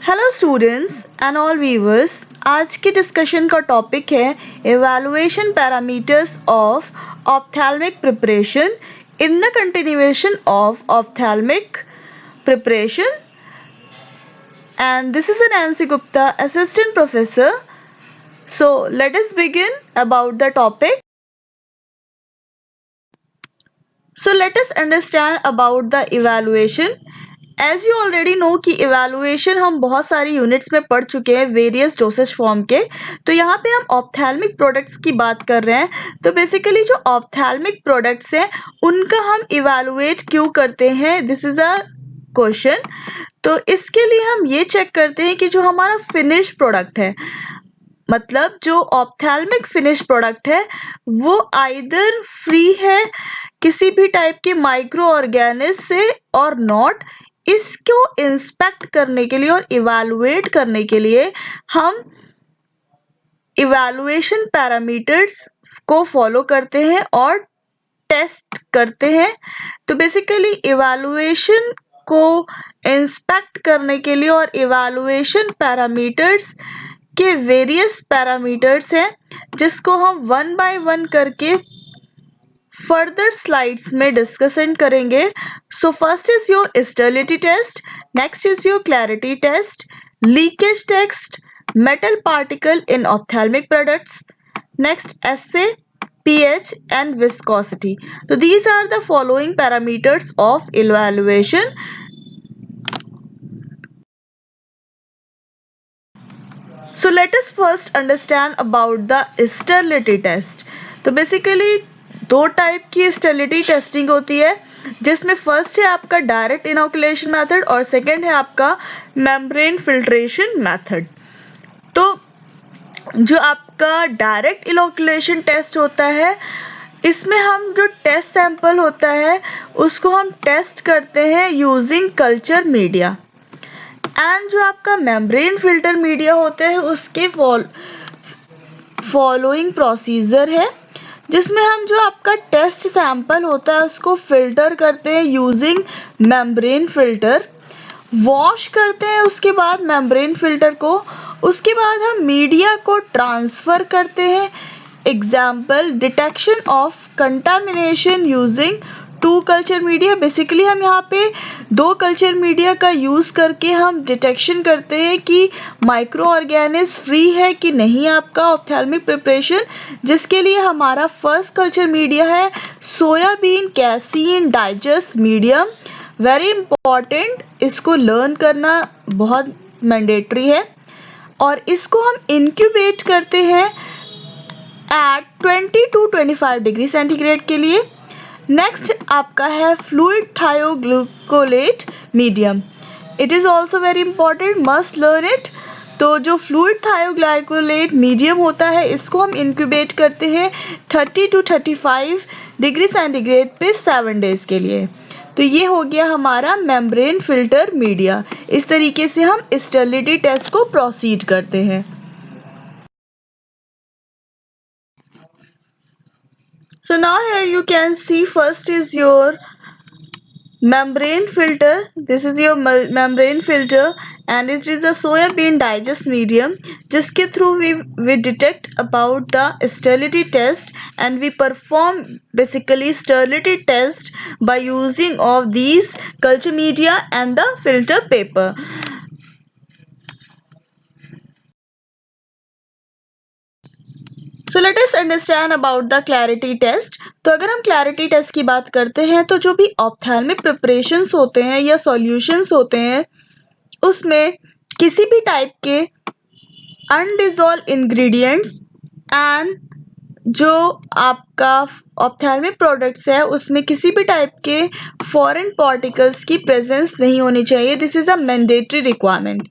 Hello students and all viewers. आज के discussion का टॉपिक है evaluation parameters of ophthalmic preparation in the continuation of ophthalmic preparation, and this is Nancy Gupta, assistant professor. So let us begin about the topic. So let us understand about the evaluation. As you already know कि evaluation हम बहुत सारी units में पढ़ चुके हैं various dosage form के। तो यहाँ पे हम ऑप्थेल्मिक प्रोडक्ट्स की बात कर रहे हैं। तो बेसिकली जो ऑप्थेल्मिक प्रोडक्ट्स हैं उनका हम इवैल्यूएट क्यों करते हैं, दिस इज अ क्वेश्चन। तो इसके लिए हम ये चेक करते हैं कि जो हमारा फिनिश प्रोडक्ट है, मतलब जो ऑप्थेल्मिक फिनिश प्रोडक्ट है वो आइदर फ्री है किसी भी टाइप के माइक्रो ऑर्गेनिज से और नॉट। इसको इंस्पेक्ट करने के लिए और इवैल्यूएट करने के लिए हम इवैल्यूएशन पैरामीटर्स को फॉलो करते हैं और टेस्ट करते हैं। तो बेसिकली इवैल्यूएशन को इंस्पेक्ट करने के लिए और इवैल्यूएशन पैरामीटर्स के वेरियस पैरामीटर्स हैं जिसको हम वन बाय वन करके फर्दर स्लाइड्स में डिस्कशन करेंगे। So first is your sterility test, next is your clarity test, leakage test, metal particle in ophthalmic products, next assay, pH and viscosity. So these are the following parameters of evaluation. So let us first understand about the sterility test. तो basically दो type की sterility testing होती है, जिसमें first है आपका direct inoculation method और second है आपका मेम्ब्रेन फिल्ट्रेशन मेथड। तो जो आपका डायरेक्ट इनोकुलेशन टेस्ट होता है, इसमें हम जो टेस्ट सैंपल होता है उसको हम टेस्ट करते हैं यूजिंग कल्चर मीडिया। एंड जो आपका मेम्ब्रेन फिल्टर मीडिया होता है उसके फॉलोइंग प्रोसीजर है, जिसमें हम जो आपका टेस्ट सैंपल होता है उसको फिल्टर करते हैं यूजिंग मेम्ब्रेन फिल्टर, वॉश करते हैं उसके बाद मेम्ब्रेन फिल्टर को, उसके बाद हम मीडिया को ट्रांसफ़र करते हैं। Example detection of contamination using two culture media. Basically हम यहाँ पे दो कल्चर मीडिया का यूज़ करके हम डिटेक्शन करते हैं कि माइक्रो ऑर्गेनिज फ्री है कि नहीं आपका ऑप्थेल्मिक प्रिपरेशन, जिसके लिए हमारा फर्स्ट कल्चर मीडिया है soybean casein digest medium. Very important, इसको लर्न करना बहुत मैंडेटरी है और इसको हम इंक्यूबेट करते हैं एट 20 to 25 डिग्री सेंटीग्रेड के लिए। नेक्स्ट आपका है fluid thioglycollate medium. It is also very important, must learn it. तो जो फ्लूइड थायोग्लाइकोलेट मीडियम होता है इसको हम इंक्यूबेट करते हैं 30 to 35 डिग्री सेंटीग्रेड पे 7 डेज के लिए। तो ये हो गया हमारा मेम्ब्रेन फिल्टर मीडिया। इस तरीके से हम स्टेरिलिटी टेस्ट को प्रोसीड करते हैं। So now here you can see first is your membrane filter. This is your membrane filter and it is a soyabean digest medium जिसके through we detect about the sterility test, and we perform basically sterility test by using of these culture media and the filter paper. So let us understand about the clarity test. तो अगर हम clarity test की बात करते हैं तो जो भी ऑप्थेल्मिक प्रिपरेशंस होते हैं या सॉल्यूशंस होते हैं उसमें किसी भी टाइप के अनडिजॉल्व इंग्रेडिएंट्स एंड जो आपका ऑप्थेल्मिक प्रोडक्ट्स है उसमें किसी भी टाइप के फॉरेन पार्टिकल्स की प्रेजेंस नहीं होनी चाहिए। This is a mandatory requirement.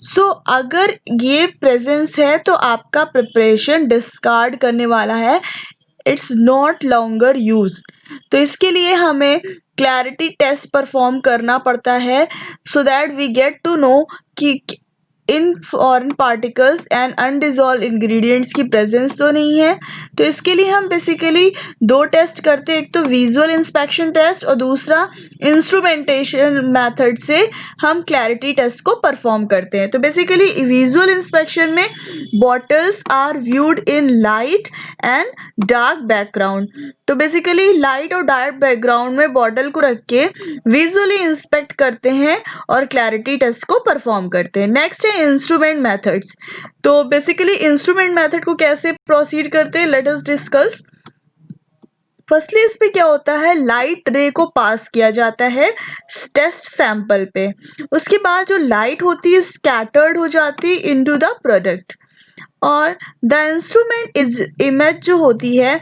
So अगर ये प्रेजेंस है तो आपका प्रिपरेशन डिस्कार्ड करने वाला है, इट्स नॉट लॉन्गर यूज। तो इसके लिए हमें क्लैरिटी टेस्ट परफॉर्म करना पड़ता है so that we get to know कि इन foreign particles and undissolved ingredients की प्रेजेंस तो नहीं है। तो इसके लिए हम बेसिकली दो टेस्ट करते हैं, एक तो विजुअल इंस्पेक्शन टेस्ट और दूसरा इंस्ट्रूमेंटेशन मेथड से हम क्लैरिटी टेस्ट को परफॉर्म करते हैं। तो बेसिकली विजुअल इंस्पेक्शन में bottles are viewed in light and dark background. तो बेसिकली लाइट और डार्क बैकग्राउंड में बॉटल को रख के विजुअली इंस्पेक्ट करते हैं और क्लैरिटी टेस्ट को परफॉर्म करते हैं। नेक्स्ट है इंस्ट्रूमेंट मेथड्स। तो बेसिकली इंस्ट्रूमेंट मेथड को कैसे प्रोसीड करते हैं, लेट अस डिस्कस। फर्स्टली इस पे क्या होता है, लाइट रे को पास किया जाता है टेस्ट सैंपल पे। उसके बाद जो लाइट होती है स्कैटर्ड हो जाती है इनटू द प्रोडक्ट, और द इंस्ट्रूमेंट इमेज जो होती है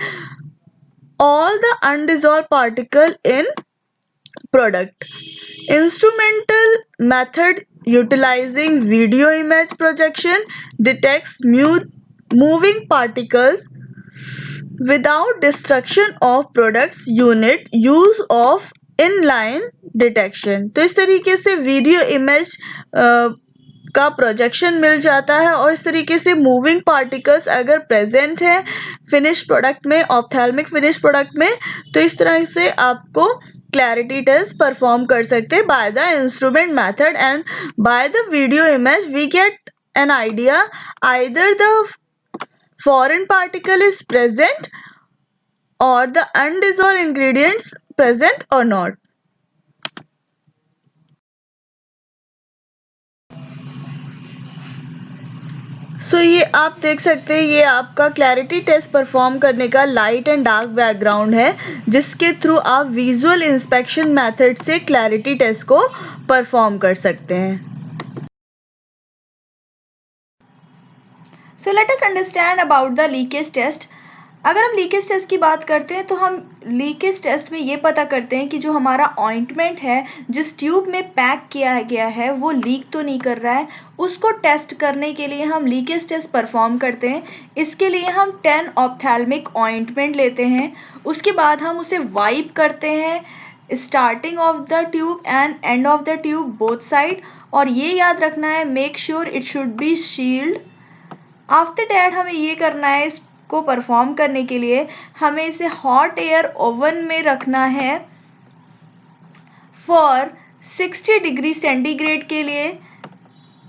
all the undissolved particle in product. Instrumental method utilizing video image projection detects moving particles without destruction of products unit, use of inline detection। तो इस तरीके से वीडियो इमेज का projection मिल जाता है और इस तरीके से मूविंग पार्टिकल्स अगर प्रेजेंट है फिनिश प्रोडक्ट में, ऑप्थेल्मिक फिनिश प्रोडक्ट में, तो इस तरह से आपको क्लैरिटी टेस्ट परफॉर्म कर सकते हैं by the instrument method and by the video image we get an idea either the foreign particle is present और द अनडिसॉल्व्ड इंग्रेडिएंट्स प्रेजेंट और नॉट। सो ये आप देख सकते हैं, ये आपका क्लैरिटी टेस्ट परफॉर्म करने का लाइट एंड डार्क बैकग्राउंड है जिसके थ्रू आप विजुअल इंस्पेक्शन मेथड से क्लैरिटी टेस्ट को परफॉर्म कर सकते हैं। So let us understand about the leakage test. अगर हम लीकेज टेस्ट की बात करते हैं तो हम लीकेज टेस्ट में ये पता करते हैं कि जो हमारा ऑइंटमेंट है जिस ट्यूब में पैक किया गया है वो लीक तो नहीं कर रहा है। उसको टेस्ट करने के लिए हम लीकेज टेस्ट परफॉर्म करते हैं। इसके लिए हम 10 ऑप्थेल्मिक ऑइंटमेंट लेते हैं, उसके बाद हम उसे वाइप करते हैं starting of the tube and end of the tube both side, और ये याद रखना है make sure it should be shield. After that हमें ये करना है, को परफॉर्म करने के लिए हमें इसे हॉट एयर ओवन में रखना है फॉर 60 डिग्री सेंटीग्रेड के लिए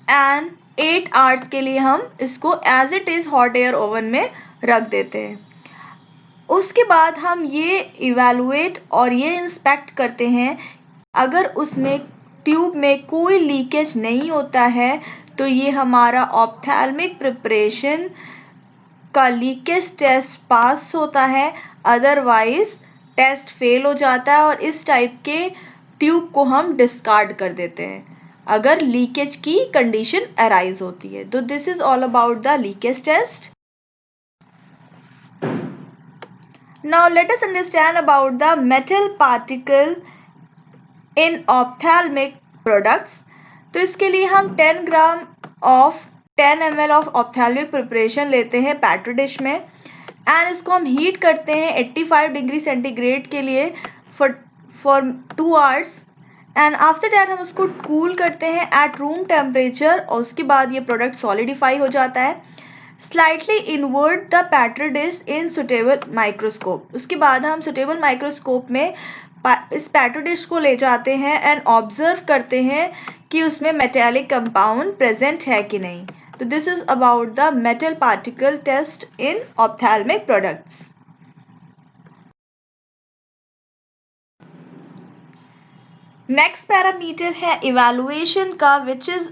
एंड 8 आवर्स के लिए हम इसको as it is hot air oven में रख देते हैं। उसके बाद हम ये इवैल्यूएट और ये इंस्पेक्ट करते हैं, अगर उसमें ट्यूब में कोई लीकेज नहीं होता है तो ये हमारा ऑप्थेल्मिक प्रिपरेशन का लीकेज टेस्ट पास होता है, अदरवाइज टेस्ट फेल हो जाता है और इस टाइप के ट्यूब को हम डिस्कार्ड कर देते हैं अगर लीकेज की कंडीशन अराइज होती है। तो this is all about the leakage test. Now let us understand about the metal particle in ophthalmic products. तो इसके लिए हम 10 gram of 10 ml of ophthalmic preparation लेते हैं पैट्री डिश में एंड इसको हम हीट करते हैं 85 डिग्री सेंटीग्रेड के लिए for 2 hours and after that हम उसको कूल करते हैं एट रूम टेम्परेचर और उसके बाद ये प्रोडक्ट सॉलिडिफाई हो जाता है। Slightly invert the petri dish in suitable microscope. उसके बाद हम सुटेबल माइक्रोस्कोप में इस पैट्री डिश को ले जाते हैं एंड ऑब्जर्व करते हैं कि उसमें मेटेलिक कंपाउंड प्रेजेंट है कि नहीं। तो this is about the metal particle test in ophthalmic products. Next parameter है इवैल्यूएशन का, which is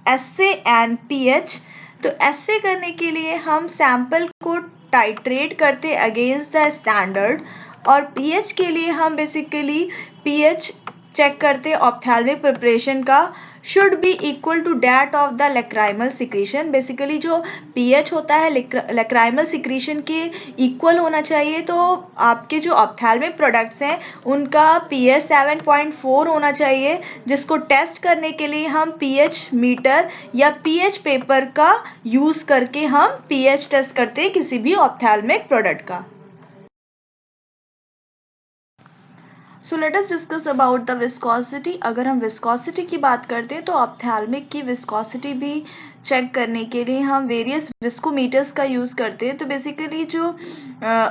SA and pH. तो एसए करने के लिए हम सैंपल को टाइट्रेट करते अगेंस्ट द स्टैंडर्ड और पीएच के लिए हम बेसिकली पीएच चेक करते ऑप्थेल्मिक प्रिपरेशन का should be equal to that of the lacrimal secretion. Basically जो पीएच होता है लैक्राइमल सिक्रीशन के इक्वल होना चाहिए। तो आपके जो ऑप्थेल्मिक प्रोडक्ट्स हैं उनका पीएच 7.4 होना चाहिए, जिसको टेस्ट करने के लिए हम पीएच मीटर या पीएच पेपर का यूज़ करके हम पीएच टेस्ट करते हैं किसी भी ऑप्थेल्मिक प्रोडक्ट का। सो let us discuss about the viscosity. अगर हम विस्कोसिटी की बात करते हैं तो ऑप्थेल्मिक की विस्कोसिटी भी चेक करने के लिए हम वेरियस विस्कोमीटर्स का यूज़ करते हैं। तो बेसिकली जो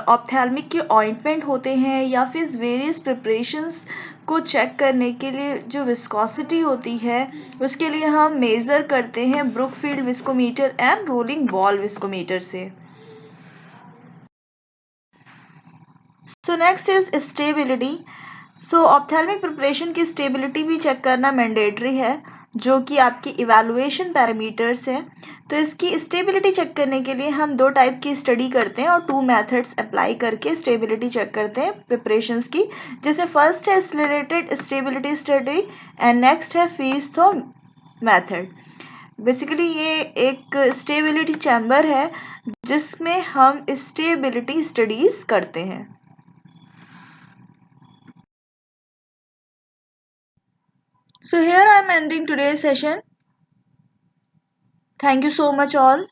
ऑप्थेल्मिक के ऑइंटमेंट होते हैं या फिर वेरियस प्रिपरेशंस को चेक करने के लिए जो विस्कोसिटी होती है उसके लिए हम मेज़र करते हैं Brookfield viscometer and rolling ball viscometer से। So next is stability. So ophthalmic preparation की स्टेबिलिटी भी चेक करना मैंडेटरी है, जो कि आपकी इवैल्यूएशन पैरामीटर्स है। तो इसकी स्टेबिलिटी चेक करने के लिए हम 2 टाइप की स्टडी करते हैं और 2 मेथड्स अप्लाई करके स्टेबिलिटी चेक करते हैं प्रिपरेशंस की, जिसमें फर्स्ट है accelerated stability study and next है फीसथो मेथड। बेसिकली ये एक स्टेबिलिटी चैम्बर है जिसमें हम स्टेबिलिटी स्टडीज करते हैं। So here I am ending today's session. Thank you so much all.